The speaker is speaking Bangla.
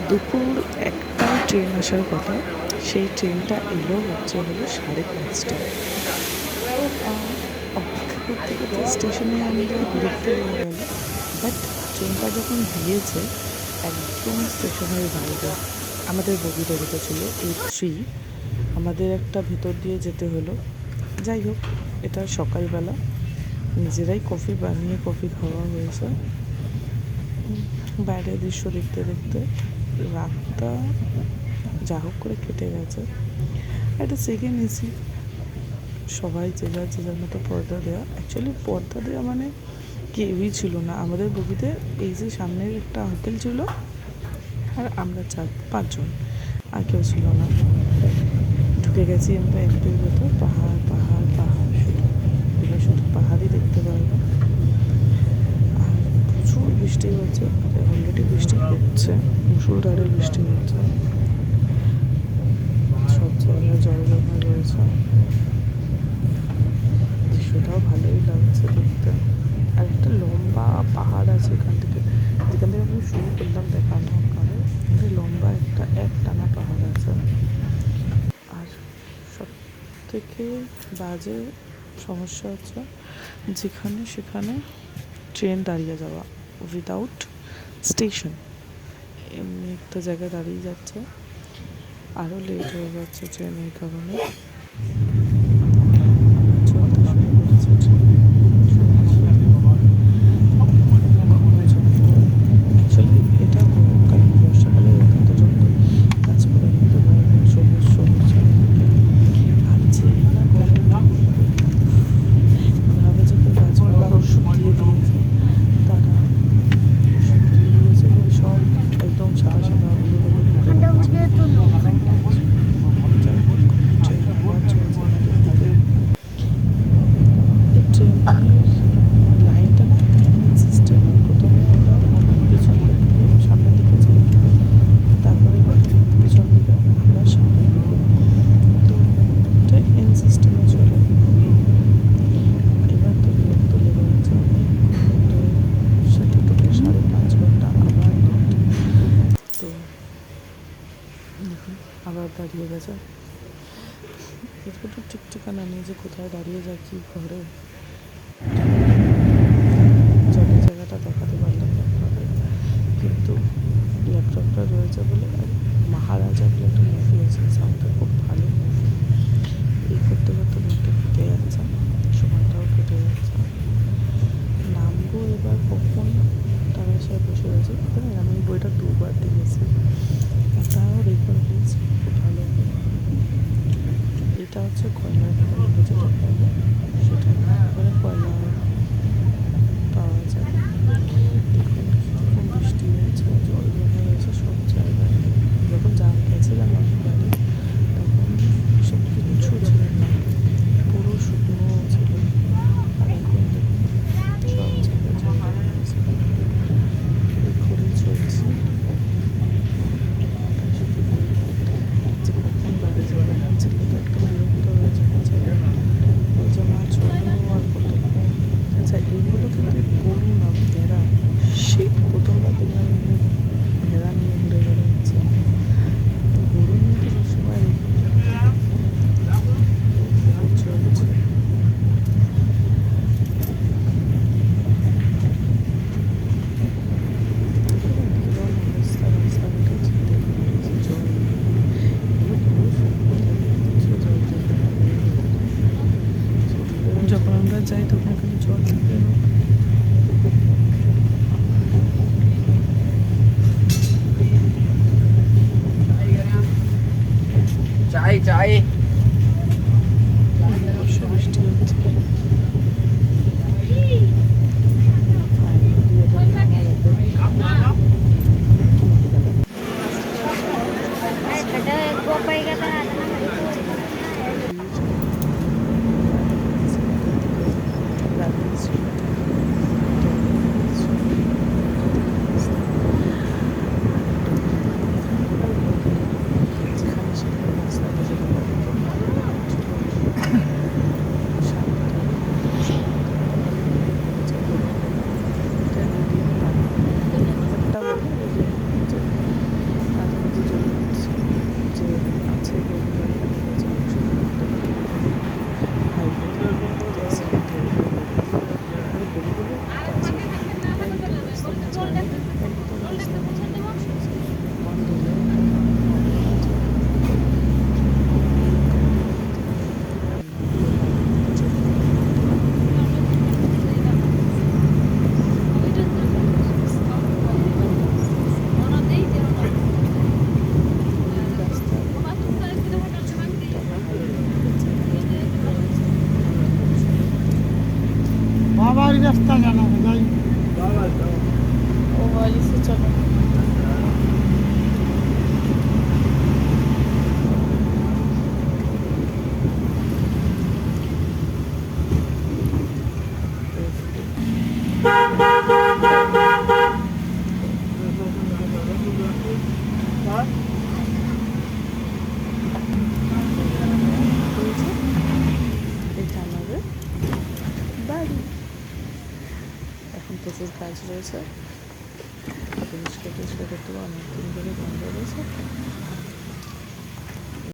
দুপুর একটায় ট্রেন আসার কথা, সেই ট্রেনটা এলো হচ্ছে হলো 5:30টায়। অপেক্ষা করতে করতে স্টেশনে আমাদের বিরক্ত হয়ে গেল। বাট ট্রেনটা যখন দিয়েছে একদম স্টেশনের বাইরে, আমাদের বগিটা যেটা ছিল A3, আমাদের একটা ভেতর দিয়ে যেতে হলো। যাই হোক, এটা সকালবেলা নিজেরাই কফি বানিয়ে কফি খাওয়া হয়েছে। বাইরের দৃশ্য দেখতে দেখতে রাতটা যা হোক করে কেটে গেছে। একটা সেকেন্ড এসি, সবাই যে যার মতো পর্দা দেওয়া। অ্যাকচুয়ালি পর্দা দেওয়া মানে কেউই ছিল না আমাদের বগিতে। এই যে সামনের একটা আঙ্কেল ছিল আর আমরা 4-5 জন, আর কেউ ছিল না। ঢুকে গেছি আমরা এমপির ভেতর। পাহাড় পাহাড় পাহাড়, শুধু এবার শুধু পাহাড়ই দেখতে পারবো। আর প্রচুর বৃষ্টি হচ্ছে, অলরেডি বৃষ্টি হচ্ছে, মুষলধারে বৃষ্টি হচ্ছে, সব জায়গায় জল জমা রয়েছে। দৃশ্যটাও ভালোই লাগছে দেখতে। আর একটা লম্বা পাহাড় আছে এখান থেকে, যেখান থেকে আমি শুরু করলাম দেখানো কারণে লম্বা একটা একটানা পাহাড় আছে। আর সব থেকে বাজে সমস্যা হচ্ছে যেখানে সেখানে ট্রেন দাঁড়িয়ে যাওয়া উইদাউট স্টেশন, এমনি একটা জায়গায় দাঁড়িয়ে যাচ্ছে। আরও লেট হয়ে যাচ্ছে ট্রেনের কারণে। চলতে শুরু করেছে ট্রেন। অ্যাকচুয়ালি এটা গরমকাল, বর্ষাকালে এরকম তো জঙ্গল, গাছপালা দেখতে পারবো, সবুজ সবুজ চারিদিকে। আর যেই না গরম ভাবে যে কেউ গাছপালা শুকিয়ে দিয়েছে, তারা শুকিয়ে দিয়েছে বলে সব একদম সাদা সাদা হলুদ হলুদ হয়ে গেছে। ট্রেন আবার চলছে আমাদের দিকে। ট্রেনের লাইনটা না একদম সিস্টেম। প্রথমে আমরা পিছন দিক থেকে সামনের দিকে যাই, তারপরে পিছন দিকে আমরা সামনের দিকে। তো এটা এন সিস্টেমে চলে। এবার তো বিরক্ত লেগে গেছে অনেকক্ষণ ধরে, সেটা টোটাল 5.5 ঘন্টা আবার লেট। তো দেখুন আবার দাঁড়িয়ে গেছে। এরকম তো ঠিক ঠিকানা নেই যে কোথায় দাঁড়িয়ে যায় কি ঘরে। জলের জায়গাটা দেখাতে পারলাম না আপনাদের, কিন্তু ল্যাপটপটা রয়েছে বলে। মহারাজা বলে একটা মুভি আছে, সাউথে, খুব ভালো মুভি। এই করতে করতে ঘন্টা কেটে যাচ্ছে, সময়টাও কেটে যাচ্ছে। নামবো এবার কখন তার আশায় বসে রয়েছে। আমি এই বইটা 2বার দেখেছি, তাও দেখুন প্লিজ, খুব ভালো। এটা হচ্ছে কয়লার বিকল্প, যেটা পাবো সেটা এখানে কয়লা পাওয়া যায়। দেখুন কীরকম বৃষ্টি হয়েছে, জল জমে রয়েছে সব জায়গায়। যখন গেছিলাম আমি বাড়ি, তখন সব কিচ্ছু ছিল না, পুরো শুকনো ছিল। আর এখন দেখুন সব জায়গায় জল জমে রয়েছে। এই করে চলছি। শুধু যে কখন বাড়ি যাবে, ছেলে তো একদম বিরক্ত হয়ে যাচ্ছে, বলছে মা চলো আর কতক্ষণ। আচ্ছা এইগুলো কিন্তু গরু না, ভেড়া। সেই প্রথমবার দেখলাম ভেড়া নিয়ে ঘুরে বেড়াচ্ছে, গরু নিয়ে তো সবসময় চলছে। বিকল অবস্থা, রাস্তাঘাটে যেতে পারছে জল নিয়ে। এগুলো পুরো শুকনো থাকে, দেখছো জল জমে। যখন আমরা যাই তখন এখানে জল থাকে না। চাই চাই বর্ষা বৃষ্টি হচ্ছে। যেখানে সেখানে রাস্তাটা যেতে পারে। रास्ता जाना होगा वो वाली से चलो। এটা আমাদের বাড়ি। এখন প্রচুর কাজ রয়েছে, পরিষ্কার টরিষ্কার করতে হবে, অনেকদিন ধরে বন্ধ রয়েছে।